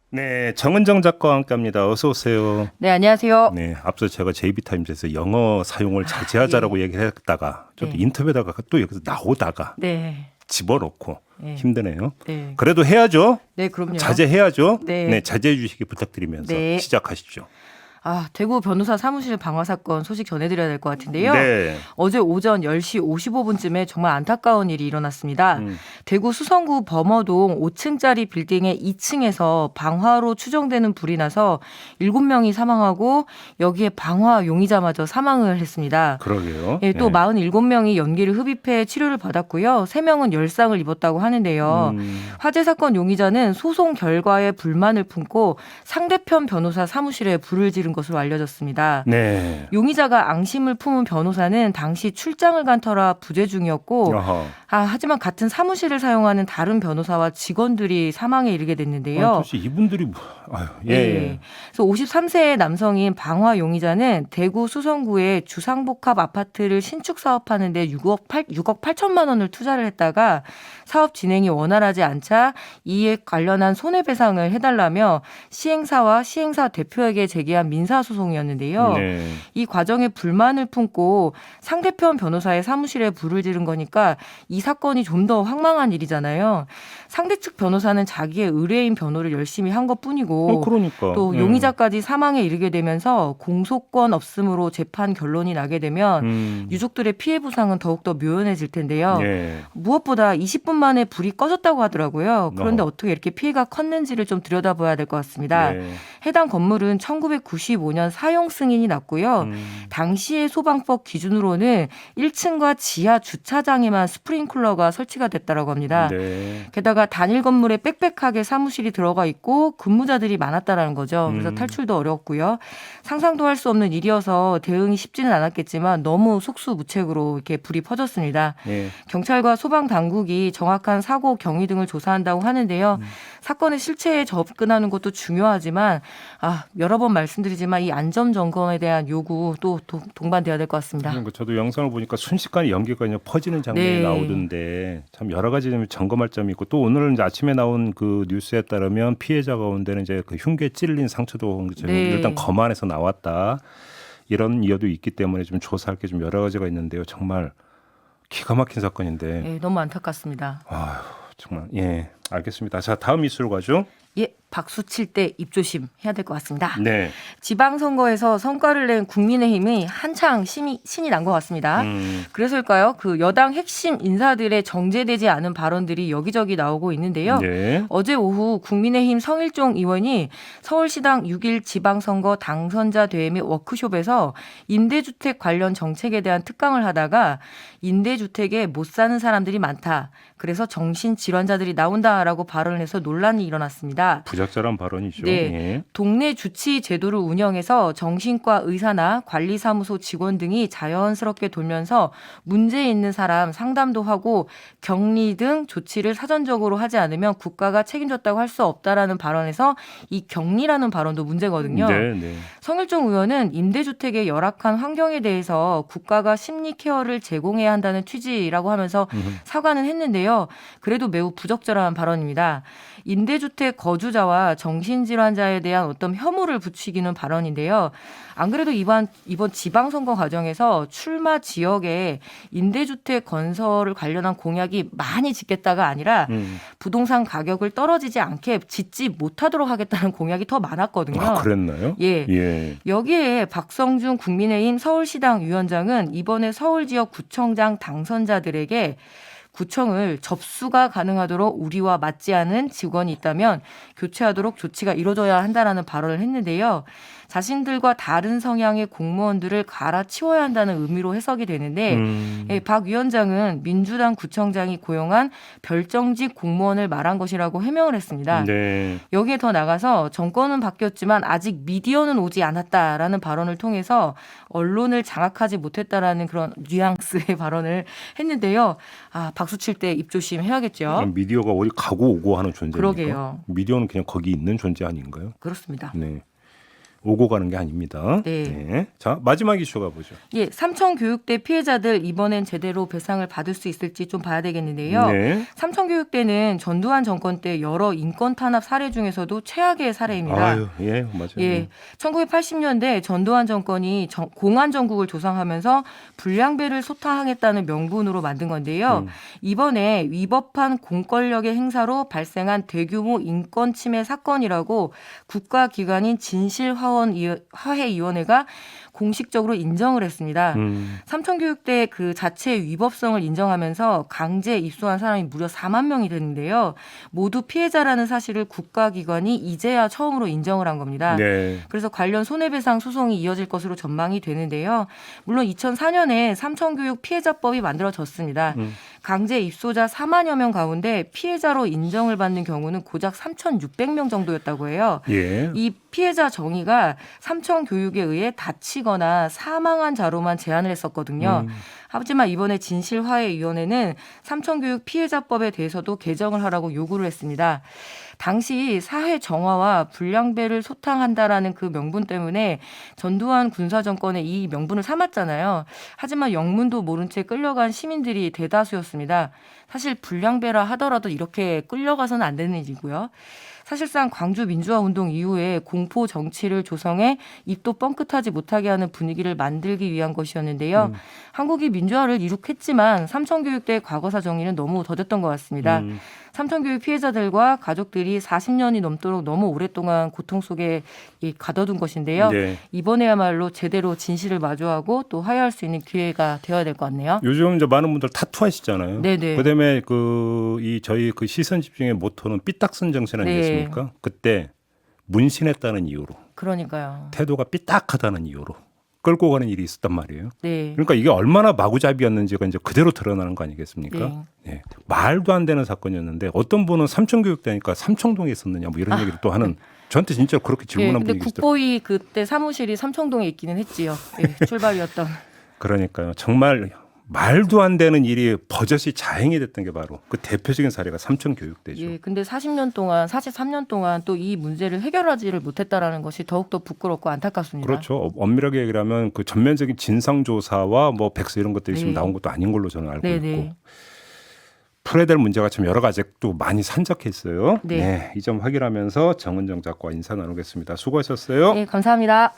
네, 정은정 작가와 함께합니다. 어서 오세요. 네, 안녕하세요. 네, 앞서 제가 JB타임즈에서 영어 사용을 자제하자라고 얘기를 했다가 저도 네. 인터뷰하다가 또 여기서 나오다가 네. 집어넣고 네. 힘드네요. 네. 그래도 해야죠. 네, 그럼요. 자제해야죠. 네. 네, 자제해 주시기 부탁드리면서 네. 시작하시죠. 대구 변호사 사무실 방화 사건 소식 전해드려야 될 것 같은데요. 네. 어제 오전 10시 55분쯤에 정말 안타까운 일이 일어났습니다. 대구 수성구 범어동 5층짜리 빌딩의 2층에서 방화로 추정되는 불이 나서 7명이 사망하고 여기에 방화 용의자마저 사망을 했습니다. 그러게요. 예, 또 네. 47명이 연기를 흡입해 치료를 받았고요. 3명은 열상을 입었다고 하는데요. 화재 사건 용의자는 소송 결과에 불만을 품고 상대편 변호사 사무실에 불을 지른 것으로 알려졌습니다. 네. 용의자가 앙심을 품은 변호사는 당시 출장을 간 터라 부재 중이었고 어허. 하지만 같은 사무실을 사용하는 다른 변호사와 직원들이 사망에 이르게 됐는데요. 도대체 이분들이 아유, 예. 예. 그래서 53세의 남성인 방화 용의자는 대구 수성구에 주상복합 아파트를 신축 사업하는데 6억 8천만 원을 투자를 했다가 사업 진행이 원활하지 않자 이에 관련한 손해배상을 해달라며 시행사와 시행사 대표에게 제기한 민사소송이었는데요. 네. 이 과정에 불만을 품고 상대편 변호사의 사무실에 불을 지른 거니까 이 사건이 좀 더 황망한 일이잖아요. 상대 측 변호사는 자기의 의뢰인 변호를 열심히 한 것뿐이고 그러니까. 또 용의자까지 사망에 이르게 되면서 공소권 없음으로 재판 결론이 나게 되면 유족들의 피해 보상은 더욱더 묘연해질 텐데요. 예. 무엇보다 20분 만에 불이 꺼졌다고 하더라고요. 그런데 어허. 어떻게 이렇게 피해가 컸는지를 좀 들여다봐야 될 것 같습니다. 네. 해당 건물은 1995년 사용 승인이 났고요. 당시의 소방법 기준으로는 1층과 지하 주차장에만 스프링클러가 설치가 됐다고 합니다. 네. 게다가 단일 건물에 빽빽하게 사무실이 들어가 있고 근무자들이 많았다라는 거죠. 그래서 탈출도 어렵고요. 상상도 할 수 없는 일이어서 대응이 쉽지는 않았겠지만 너무 속수무책으로 이렇게 불이 퍼졌습니다. 예. 경찰과 소방 당국이 정확한 사고 경위 등을 조사한다고 하는데요. 사건의 실체에 접근하는 것도 중요하지만 여러 번 말씀드리지만 이 안전 점검에 대한 요구 또 동반돼야 될 것 같습니다. 그러니까 저도 영상을 보니까 순식간에 연기가 그냥 퍼지는 장면이 네. 나오던데 참 여러 가지 좀 점검할 점이 있고 또 오늘 이제 아침에 나온 그 뉴스에 따르면 피해자 가운데는 이제 그 흉기에 찔린 상처도 네. 일단 검 안에서 나왔다 이런 이유도 있기 때문에 좀 조사할 게 좀 여러 가지가 있는데요. 정말 기가 막힌 사건인데 네, 너무 안타깝습니다. 아휴 정말 예 알겠습니다. 자 다음 이슈로 가죠. 예, 박수 칠 때 입조심 해야 될 것 같습니다. 네. 지방선거에서 성과를 낸 국민의힘이 한창 신이 난 것 같습니다. 그래서일까요? 그 여당 핵심 인사들의 정제되지 않은 발언들이 여기저기 나오고 있는데요. 네. 어제 오후 국민의힘 성일종 의원이 서울시당 6일 지방선거 당선자 대회 및 워크숍에서 임대주택 관련 정책에 대한 특강을 하다가 임대주택에 못 사는 사람들이 많다. 그래서 정신질환자들이 나온다라고 발언을 해서 논란이 일어났습니다. 부적절한 발언이죠. 네. 예. 동네 주치 제도를 운영해서 정신과 의사나 관리사무소 직원 등이 자연스럽게 돌면서 문제 있는 사람 상담도 하고 격리 등 조치를 사전적으로 하지 않으면 국가가 책임졌다고 할 수 없다라는 발언에서 이 격리라는 발언도 문제거든요. 네, 네. 성일종 의원은 임대주택의 열악한 환경에 대해서 국가가 심리 케어를 제공해야 한다는 취지라고 하면서 사과는 했는데요. 그래도 매우 부적절한 발언입니다. 임대주택 거주자와 정신질환자에 대한 어떤 혐오를 부추기는 발언인데요. 안 그래도 이번 지방선거 과정에서 출마 지역에 임대주택 건설을 관련한 공약이 많이 짓겠다가 아니라 부동산 가격을 떨어지지 않게 짓지 못하도록 하겠다는 공약이 더 많았거든요. 아, 그랬나요? 예. 예. 여기에 박성준 국민의힘 서울시당 위원장은 이번에 서울 지역 구청장 당선자들에게 구청을 접수가 가능하도록 우리와 맞지 않은 직원이 있다면 교체하도록 조치가 이루어져야 한다라는 발언을 했는데요. 자신들과 다른 성향의 공무원들을 갈아치워야 한다는 의미로 해석이 되는데 박 위원장은 민주당 구청장이 고용한 별정직 공무원을 말한 것이라고 해명을 했습니다. 네. 여기에 더 나가서 정권은 바뀌었지만 아직 미디어는 오지 않았다라는 발언을 통해서 언론을 장악하지 못했다라는 그런 뉘앙스의 발언을 했는데요. 박수 칠 때 입조심 해야겠죠. 미디어가 어디 가고 오고 하는 존재입니까? 그러게요. 미디어는 그냥 거기 있는 존재 아닌가요? 그렇습니다. 네. 오고 가는 게 아닙니다. 네. 자, 마지막 이슈 가보죠. 예, 삼청교육대 피해자들 이번엔 제대로 배상을 받을 수 있을지 좀 봐야 되겠는데요. 네. 삼청교육대는 전두환 정권 때 여러 인권 탄압 사례 중에서도 최악의 사례입니다. 아유, 예, 맞아요. 예, 1980년대 전두환 정권이 공안 정국을 조성하면서 불량배를 소탕하겠다는 명분으로 만든 건데요. 이번에 위법한 공권력의 행사로 발생한 대규모 인권 침해 사건이라고 국가기관인 진실화해위원회가 공식적으로 인정을 했습니다. 삼청교육대 그 자체의 위법성을 인정하면서 강제 입소한 사람이 무려 4만 명이 되는데요. 모두 피해자라는 사실을 국가기관이 이제야 처음으로 인정을 한 겁니다. 네. 그래서 관련 손해배상 소송이 이어질 것으로 전망이 되는데요. 물론 2004년에 삼청교육 피해자법이 만들어졌습니다. 강제 입소자 4만여 명 가운데 피해자로 인정을 받는 경우는 고작 3,600명 정도였다고 해요. 예. 이 피해자 정의가 삼청교육에 의해 다치거나 사망한 자로만 제한을 했었거든요. 하지만 이번에 진실화해위원회는 삼청교육 피해자법에 대해서도 개정을 하라고 요구를 했습니다. 당시 사회 정화와 불량배를 소탕한다라는 그 명분 때문에 전두환 군사정권의 이 명분을 삼았잖아요. 하지만 영문도 모른 채 끌려간 시민들이 대다수였습니다. 사실 불량배라 하더라도 이렇게 끌려가서는 안 되는 일이고요. 사실상 광주 민주화운동 이후에 공포 정치를 조성해 입도 뻥끗하지 못하게 하는 분위기를 만들기 위한 것이었는데요. 한국이 민주화를 이룩했지만 삼청교육대 과거사 정의는 너무 더뎠던 것 같습니다. 삼청교육 피해자들과 가족들이 40년이 넘도록 너무 오랫동안 고통 속에 가둬둔 것인데요. 네. 이번에야말로 제대로 진실을 마주하고 또 화해할 수 있는 기회가 되어야 될 것 같네요. 요즘 이제 많은 분들 타투하시잖아요. 네네. 그다음에 저희 그 시선 집중의 모토는 삐딱선 정신 아니겠습니까? 그때 문신했다는 이유로 그러니까요. 태도가 삐딱하다는 이유로 끌고 가는 일이 있었단 말이에요. 네. 그러니까 이게 얼마나 마구잡이였는지가 이제 그대로 드러나는 거 아니겠습니까? 네. 예. 말도 안 되는 사건이었는데 어떤 분은 삼청교육대니까 삼청동에 있었느냐 뭐 이런 얘기를 또 하는 저한테 진짜 그렇게 질문한 근데 분이 계시더라고요. 국보위 그때 사무실이 삼청동에 있기는 했지요. 예, 출발이었던. 그러니까요. 정말 말도 안 되는 일이 버젓이 자행이 됐던 게 바로 그 대표적인 사례가 삼청교육대죠. 예, 근데 43년 동안 또 이 문제를 해결하지를 못했다라는 것이 더욱더 부끄럽고 안타깝습니다. 그렇죠. 엄밀하게 얘기를 하면 그 전면적인 진상조사와 뭐 백서 이런 것들이 지금 네. 나온 것도 아닌 걸로 저는 알고 네네. 있고 풀어야 될 문제가 참 여러 가지 또 많이 산적해 있어요. 네. 이 점 확인하면서 정은정 작가와 인사 나누겠습니다. 수고하셨어요. 네, 감사합니다.